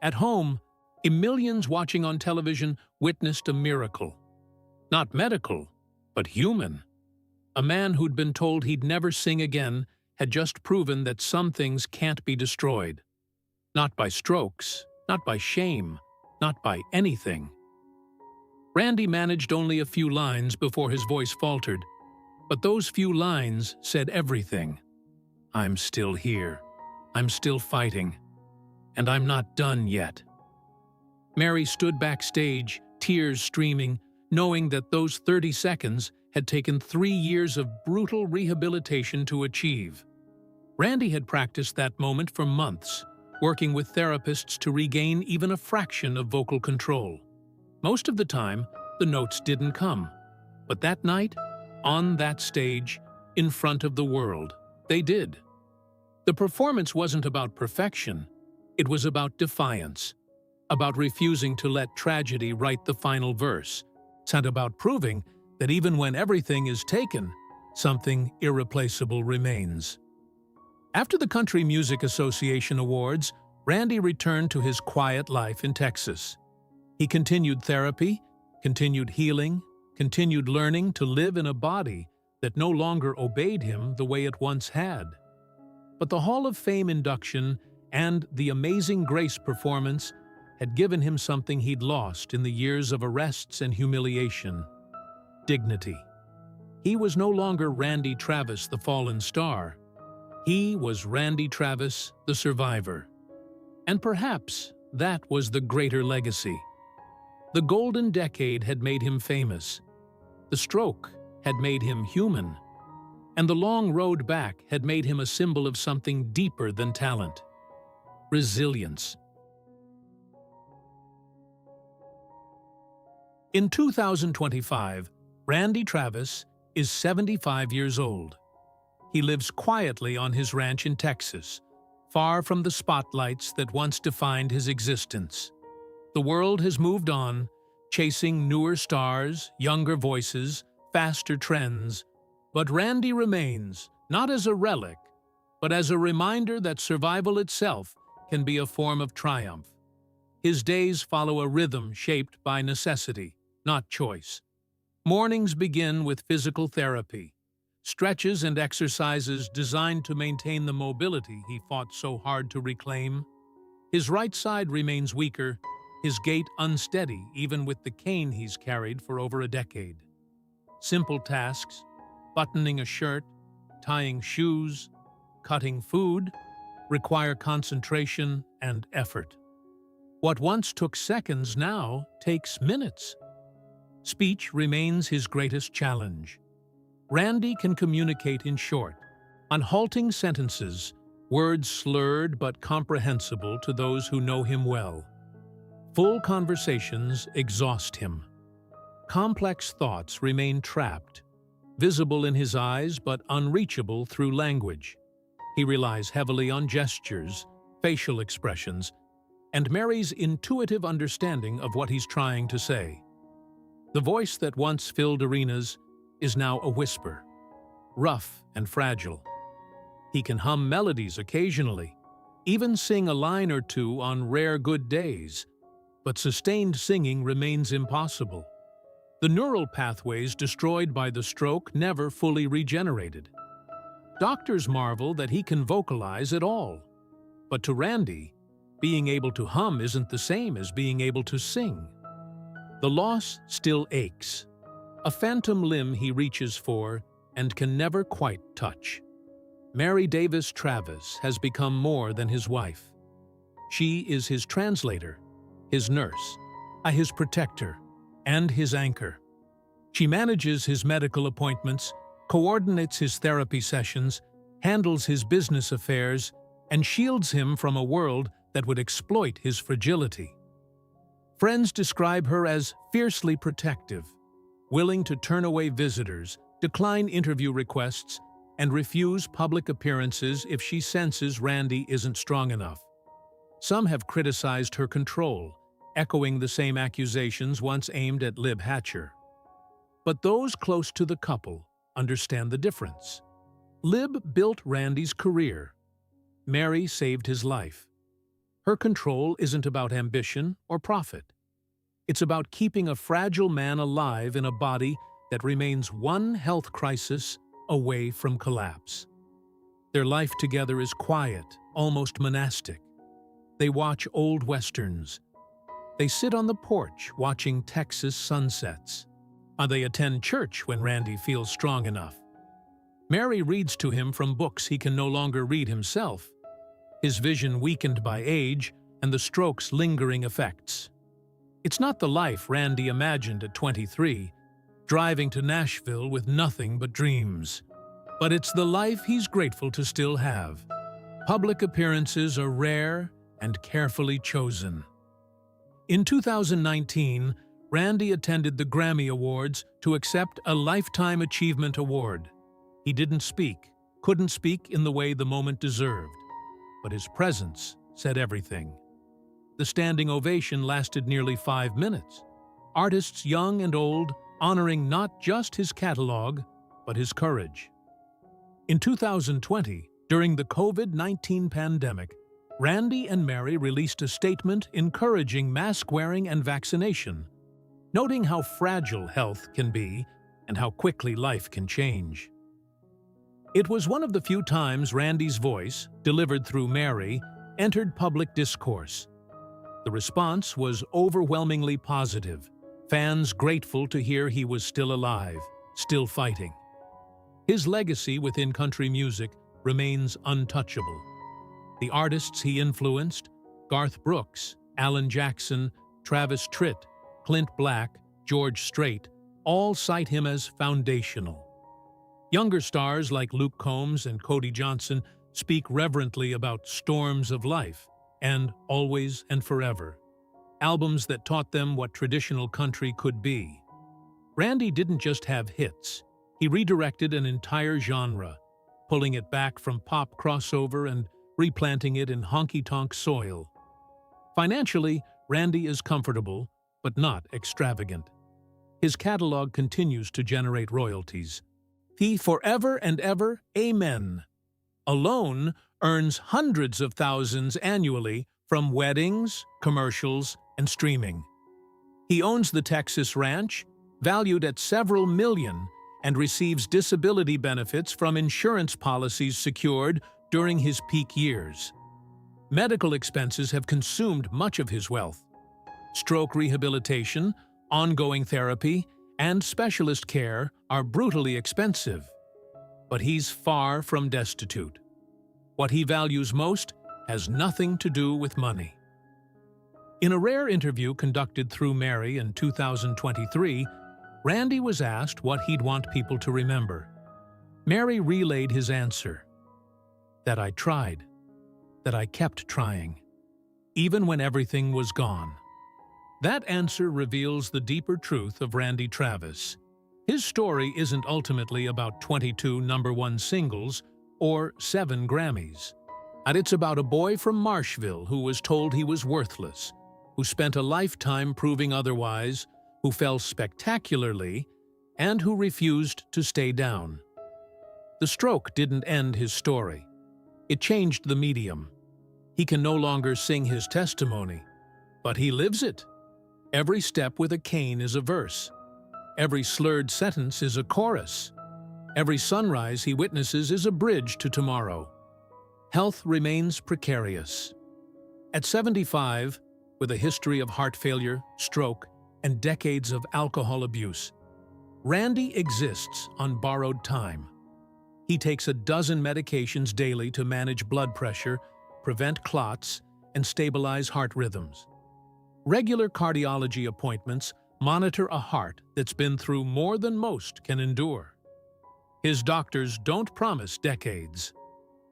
At home, millions watching on television witnessed a miracle. Not medical, but human. A man who'd been told he'd never sing again had just proven that some things can't be destroyed. Not by strokes, not by shame, not by anything. Randy managed only a few lines before his voice faltered, but those few lines said everything. "I'm still here. I'm still fighting. And I'm not done yet." Mary stood backstage, tears streaming, knowing that those 30 seconds had taken 3 years of brutal rehabilitation to achieve. Randy had practiced that moment for months, working with therapists to regain even a fraction of vocal control. Most of the time, the notes didn't come. But that night, on that stage, in front of the world, they did. The performance wasn't about perfection. It was about defiance, about refusing to let tragedy write the final verse, and about proving that even when everything is taken, something irreplaceable remains. After the Country Music Association Awards, Randy returned to his quiet life in Texas. He continued therapy, continued healing, continued learning to live in a body that no longer obeyed him the way it once had. But the Hall of Fame induction and the Amazing Grace performance had given him something he'd lost in the years of arrests and humiliation: dignity. He was no longer Randy Travis, the fallen star. He was Randy Travis, the survivor. And perhaps that was the greater legacy. The golden decade had made him famous. The stroke had made him human. and the long road back had made him a symbol of something deeper than talent: resilience. In 2025, Randy Travis is 75 years old. He lives quietly on his ranch in Texas, far from the spotlights that once defined his existence. The world has moved on, chasing newer stars, younger voices, faster trends. But Randy remains, not as a relic, but as a reminder that survival itself can be a form of triumph. His days follow a rhythm shaped by necessity, not choice. Mornings begin with physical therapy, stretches and exercises designed to maintain the mobility he fought so hard to reclaim. His right side remains weaker, his gait unsteady even with the cane he's carried for over a decade. Simple tasks, buttoning a shirt, tying shoes, cutting food, require concentration and effort. What once took seconds now takes minutes. Speech remains his greatest challenge. Randy can communicate in short, unhalting sentences, words slurred but comprehensible to those who know him well. Full conversations exhaust him. Complex thoughts remain trapped, visible in his eyes but unreachable through language. He relies heavily on gestures, facial expressions, and Mary's intuitive understanding of what he's trying to say. The voice that once filled arenas is now a whisper, rough and fragile. He can hum melodies occasionally, even sing a line or two on rare good days, but sustained singing remains impossible. The neural pathways destroyed by the stroke never fully regenerated. Doctors marvel that he can vocalize at all. But to Randy, being able to hum isn't the same as being able to sing. The loss still aches, a phantom limb he reaches for and can never quite touch. Mary Davis Travis has become more than his wife. She is his translator, his nurse, his protector, and his anchor. She manages his medical appointments, coordinates his therapy sessions, handles his business affairs, and shields him from a world that would exploit his fragility. Friends describe her as fiercely protective, willing to turn away visitors, decline interview requests, and refuse public appearances if she senses Randy isn't strong enough. Some have criticized her control, echoing the same accusations once aimed at Lib Hatcher. But those close to the couple understand the difference. Lib built Randy's career. Mary saved his life. Her control isn't about ambition or profit. It's about keeping a fragile man alive in a body that remains one health crisis away from collapse. Their life together is quiet, almost monastic. They watch old westerns. They sit on the porch watching Texas sunsets. They attend church when Randy feels strong enough. Mary reads to him from books he can no longer read himself, his vision weakened by age and the stroke's lingering effects. It's not the life Randy imagined at 23, driving to Nashville with nothing but dreams. But it's the life he's grateful to still have. Public appearances are rare and carefully chosen. In 2019, Randy attended the Grammy Awards to accept a Lifetime Achievement Award. He didn't speak, couldn't speak in the way the moment deserved, but his presence said everything. The standing ovation lasted nearly 5 minutes. Artists young and old honoring not just his catalog, but his courage. In 2020, during the COVID-19 pandemic, Randy and Mary released a statement encouraging mask-wearing and vaccination, noting how fragile health can be and how quickly life can change. It was one of the few times Randy's voice, delivered through Mary, entered public discourse. The response was overwhelmingly positive, fans grateful to hear he was still alive, still fighting. His legacy within country music remains untouchable. The artists he influenced, Garth Brooks, Alan Jackson, Travis Tritt, Clint Black, George Strait, all cite him as foundational. Younger stars like Luke Combs and Cody Johnson speak reverently about storms of life and Always and Forever, albums that taught them what traditional country could be. Randy didn't just have hits. He redirected an entire genre, pulling it back from pop crossover and replanting it in honky-tonk soil. Financially, Randy is comfortable, but not extravagant. His catalog continues to generate royalties. He forever and ever, amen, alone earns hundreds of thousands annually from weddings, commercials, and streaming. He owns the Texas ranch, valued at several million, and receives disability benefits from insurance policies secured during his peak years. Medical expenses have consumed much of his wealth. Stroke rehabilitation, ongoing therapy, and specialist care are brutally expensive. But he's far from destitute. What he values most has nothing to do with money. In a rare interview conducted through Mary in 2023, Randy was asked what he'd want people to remember. Mary relayed his answer: that I tried, that I kept trying, even when everything was gone. That answer reveals the deeper truth of Randy Travis. His story isn't ultimately about 22 #1 singles or 7 Grammys. And it's about a boy from Marshville who was told he was worthless, who spent a lifetime proving otherwise, who fell spectacularly, and who refused to stay down. The stroke didn't end his story. It changed the medium. He can no longer sing his testimony, but he lives it. Every step with a cane is a verse. Every slurred sentence is a chorus. Every sunrise he witnesses is a bridge to tomorrow. Health remains precarious. At 75, with a history of heart failure, stroke, and decades of alcohol abuse, Randy exists on borrowed time. He takes a dozen medications daily to manage blood pressure, prevent clots, and stabilize heart rhythms. Regular cardiology appointments monitor a heart that's been through more than most can endure. His doctors don't promise decades.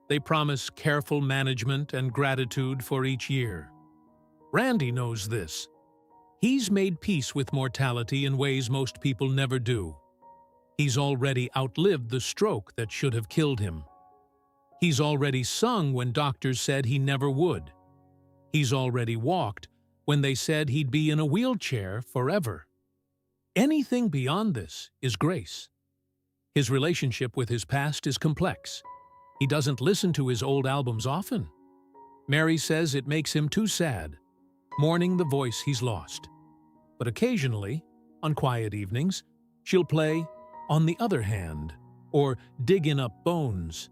They promise careful management and gratitude for each year. Randy knows this. He's made peace with mortality in ways most people never do. He's already outlived the stroke that should have killed him. He's already sung when doctors said he never would. He's already walked when they said he'd be in a wheelchair forever. Anything beyond this is grace. His relationship with his past is complex. He doesn't listen to his old albums often. Mary says it makes him too sad, mourning the voice he's lost. But occasionally, on quiet evenings, she'll play On the Other Hand or Diggin' Up Bones,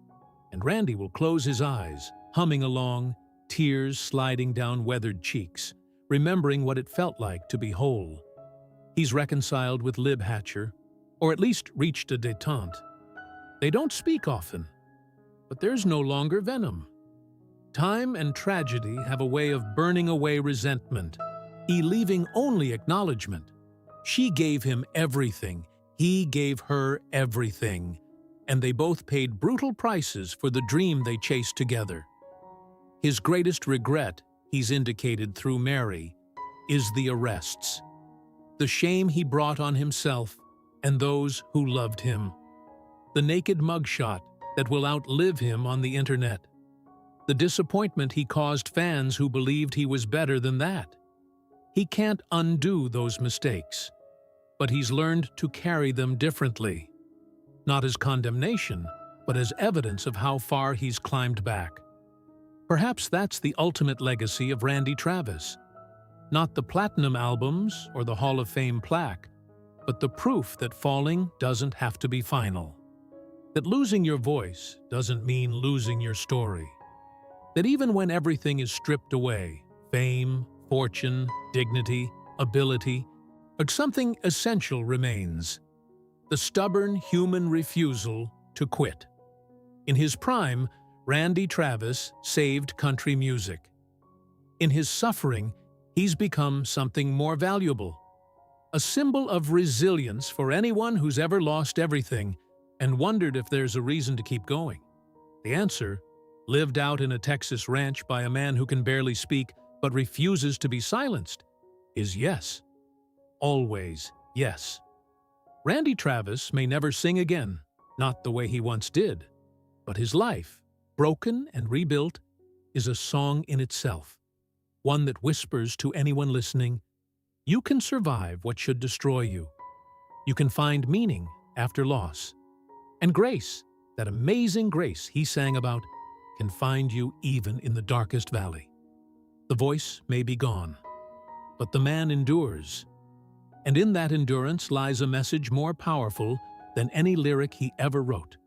and Randy will close his eyes, humming along, tears sliding down weathered cheeks, remembering what it felt like to be whole. He's reconciled with Lib Hatcher, or at least reached a détente. They don't speak often, but there's no longer venom. Time and tragedy have a way of burning away resentment, leaving only acknowledgement. She gave him everything, he gave her everything, and they both paid brutal prices for the dream they chased together. His greatest regret, he's indicated through Mary, is the arrests. The shame he brought on himself and those who loved him. The naked mugshot that will outlive him on the internet. The disappointment he caused fans who believed he was better than that. He can't undo those mistakes, but he's learned to carry them differently. Not as condemnation, but as evidence of how far he's climbed back. Perhaps that's the ultimate legacy of Randy Travis. Not the platinum albums or the Hall of Fame plaque, but the proof that falling doesn't have to be final. That losing your voice doesn't mean losing your story. That even when everything is stripped away, fame, fortune, dignity, ability, but something essential remains: the stubborn human refusal to quit. In his prime, Randy Travis saved country music. In his suffering, he's become something more valuable. A symbol of resilience for anyone who's ever lost everything and wondered if there's a reason to keep going. The answer, lived out in a Texas ranch by a man who can barely speak but refuses to be silenced, is yes. Always yes. Randy Travis may never sing again, not the way he once did, but his life, broken and rebuilt, is a song in itself, one that whispers to anyone listening, you can survive what should destroy you. You can find meaning after loss. And grace, that amazing grace he sang about, can find you even in the darkest valley. The voice may be gone, but the man endures. And in that endurance lies a message more powerful than any lyric he ever wrote.